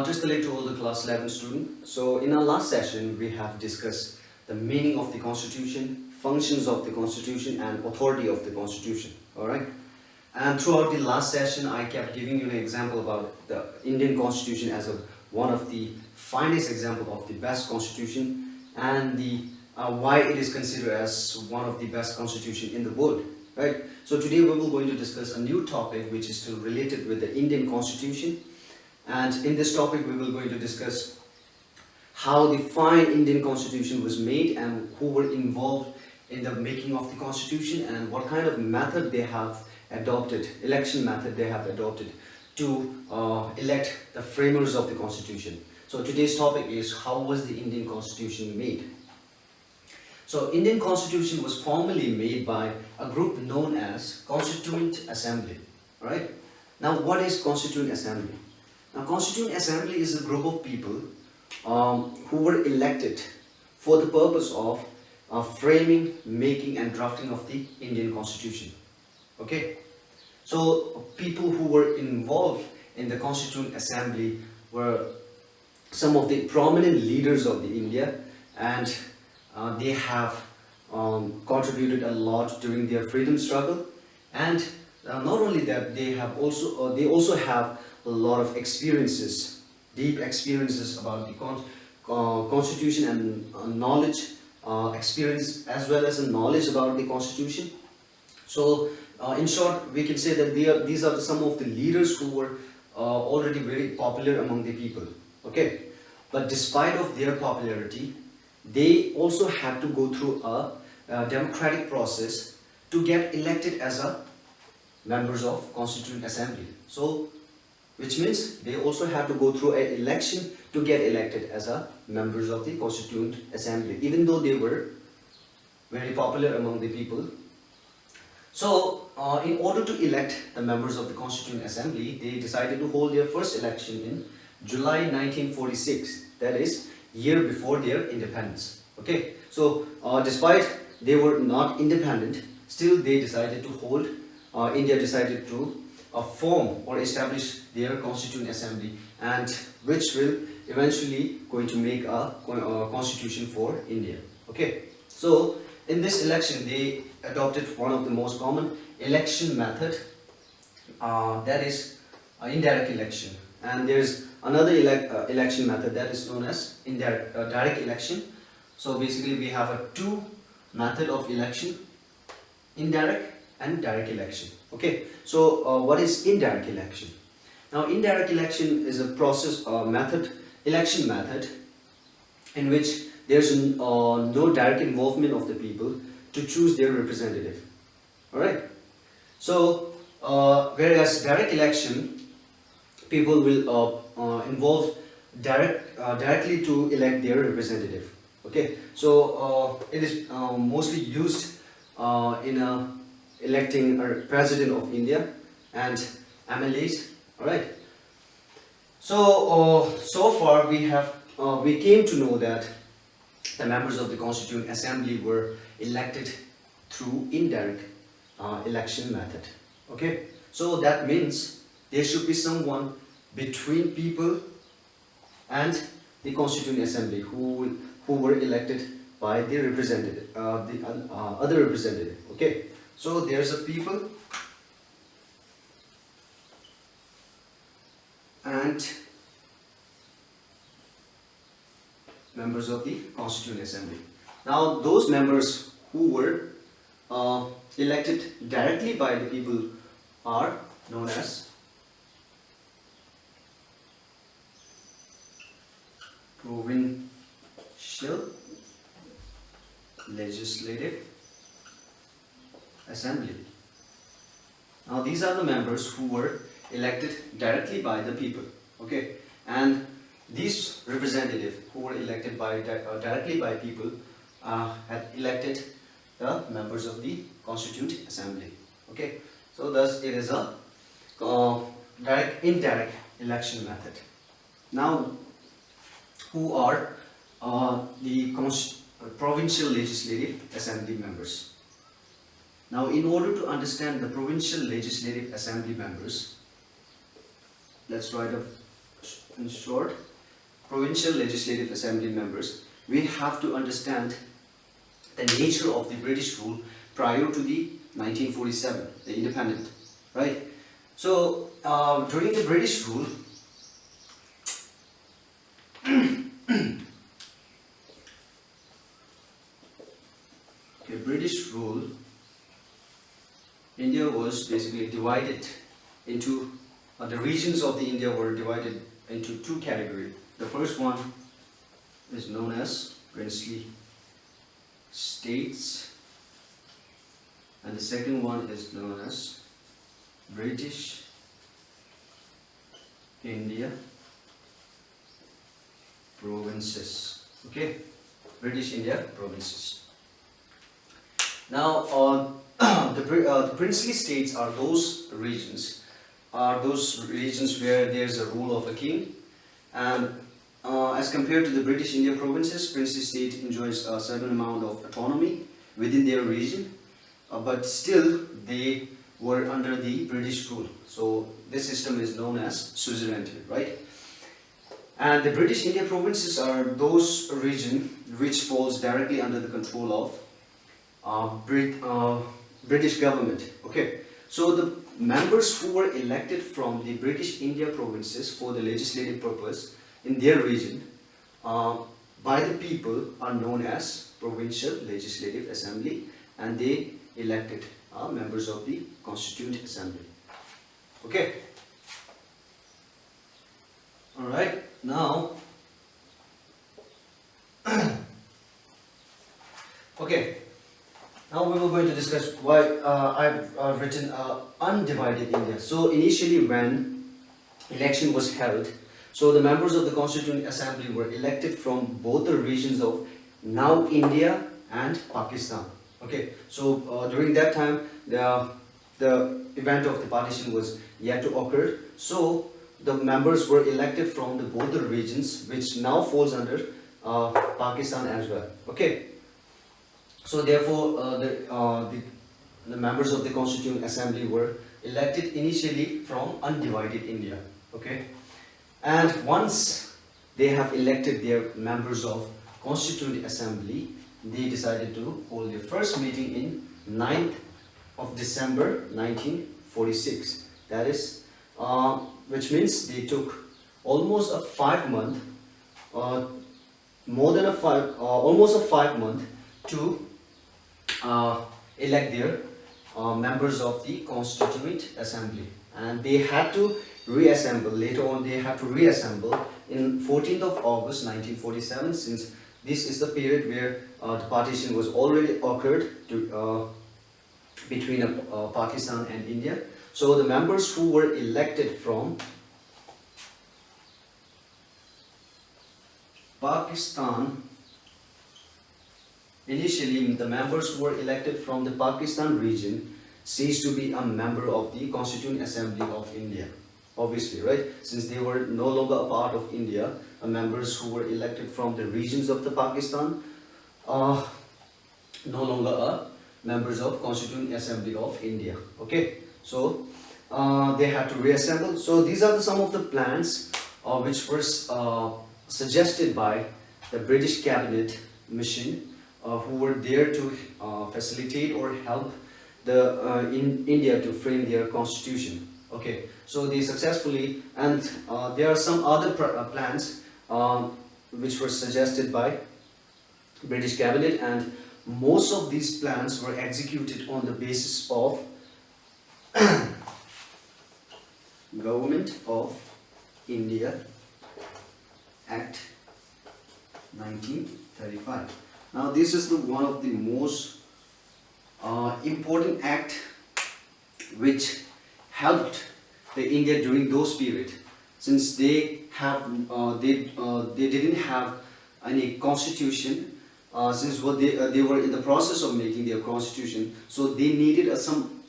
Just to all the class 11 student. So in our last session, we have discussed the meaning of the Constitution, functions of the Constitution, and authority of the Constitution. All right. And throughout the last session, I kept giving you an example about the Indian Constitution as one of the finest example of the best Constitution, and the why it is considered as one of the best Constitution in the world. Right. So today we will going to discuss a new topic which is still related with the Indian Constitution. And in this topic, we will going to discuss how the fine Indian Constitution was made and who were involved in the making of the Constitution and what kind of method they have adopted, election method they have adopted to elect the framers of the Constitution. So today's topic is how was the Indian Constitution made? So Indian Constitution was formally made by a group known as Constituent Assembly. Right? Now what is Constituent Assembly? Now, Constituent Assembly is a group of people who were elected for the purpose of framing, making and drafting of the Indian Constitution. Okay? So, people who were involved in the Constituent Assembly were some of the prominent leaders of the India, and they have contributed a lot during their freedom struggle. And not only that, they also have a lot of experiences, deep experiences about the Constitution and knowledge, experience as well as a knowledge about the Constitution. So, in short, we can say that these are some of the leaders who were already very popular among the people. Okay, but despite of their popularity, they also had to go through a democratic process to get elected as members of Constituent Assembly. So, which means they also have to go through an election to get elected as members of the Constituent Assembly, even though they were very popular among the people. So, in order to elect the members of the Constituent Assembly, they decided to hold their first election in July 1946, that is, year before their independence. Okay, so despite they were not independent, still they decided to hold, India decided to form or establish their Constituent Assembly, and which will eventually going to make a constitution for India. Okay, so in this election they adopted one of the most common election method, that is indirect election, and there's another election method that is known as direct election. So basically we have two method of election, indirect and direct election. Okay, so what is indirect election? Now, indirect election is a process election method in which there's no direct involvement of the people to choose their representative. Alright, so whereas direct election, people will involve directly to elect their representative. Okay, so it is mostly used in electing a president of India and MLAs. All right. So so far we came to know that the members of the Constituent Assembly were elected through indirect election method. Okay. So that means there should be someone between people and the Constituent Assembly who were elected by the representative, the other representative. Okay. So there's a people and members of the Constituent Assembly. Now those members who were elected directly by the people are known as Provincial Legislative Assembly. Now these are the members who were elected directly by the people. Okay, and these representatives who were elected directly by people had elected the members of the Constituent Assembly. Okay, so thus it is a indirect election method. Now, who are the Provincial Legislative Assembly members? Now, in order to understand the Provincial Legislative Assembly members, let's try to in short, Provincial Legislative Assembly members, we have to understand the nature of the British rule prior to the 1947, the independent, right? So during the British rule, India was basically divided into, the regions of the India were divided into two categories. The first one is known as princely states, and the second one is known as British India provinces. Okay, British India provinces. Now, the princely states are those regions where there's a rule of a king, and as compared to the British India provinces, princely state enjoys a certain amount of autonomy within their region, but still they were under the British rule. So this system is known as suzerainty, right? And the British India provinces are those regions which falls directly under the control of British government. Okay, so the members who were elected from the British India provinces for the legislative purpose in their region by the people are known as Provincial Legislative Assembly, and they elected members of the Constituent Assembly. Okay. All right. Now. Okay. Now we were going to discuss why I've written undivided India. So initially when election was held, so the members of the Constituent Assembly were elected from both the regions of now India and Pakistan. Okay, so during that time the event of the partition was yet to occur. So the members were elected from both the regions, which now falls under Pakistan as well. Okay. So therefore, the members of the Constituent Assembly were elected initially from undivided India. Okay, and once they have elected their members of Constituent Assembly, they decided to hold their first meeting in 9th of December 1946. That is, which means they took almost a 5 month, almost a 5 month to elect their members of the Constituent Assembly, and they had to reassemble. Later on, they had to reassemble in 14th of August 1947, since this is the period where the partition was already occurred between Pakistan and India. So the members who were elected from Pakistan, initially the members who were elected from the Pakistan region ceased to be a member of the Constituent Assembly of India. Obviously, right? Since they were no longer a part of India, members who were elected from the regions of the Pakistan no longer members of Constituent Assembly of India. Okay, so they had to reassemble. So these are some of the plans which were suggested by the British Cabinet Mission, who were there to facilitate or help in India to frame their constitution. Okay, so they successfully, and there are some other plans which were suggested by British Cabinet, and most of these plans were executed on the basis of Government of India Act 1935. Now this is one of the most important act which helped the India during those period, since they didn't have any constitution, since they were in the process of making their constitution, so they needed some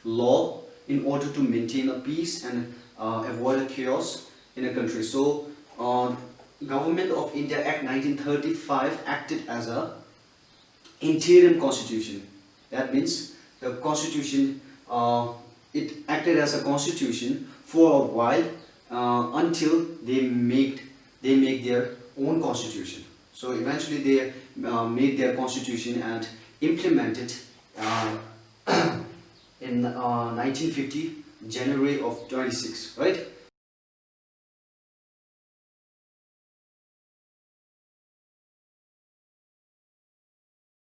law in order to maintain a peace and avoid a chaos in a country. So Government of India Act 1935 acted as a interim constitution. That means the constitution, it acted as a constitution for a while, until they make their own constitution. So eventually they made their constitution and implemented in 1950 January of 26, right?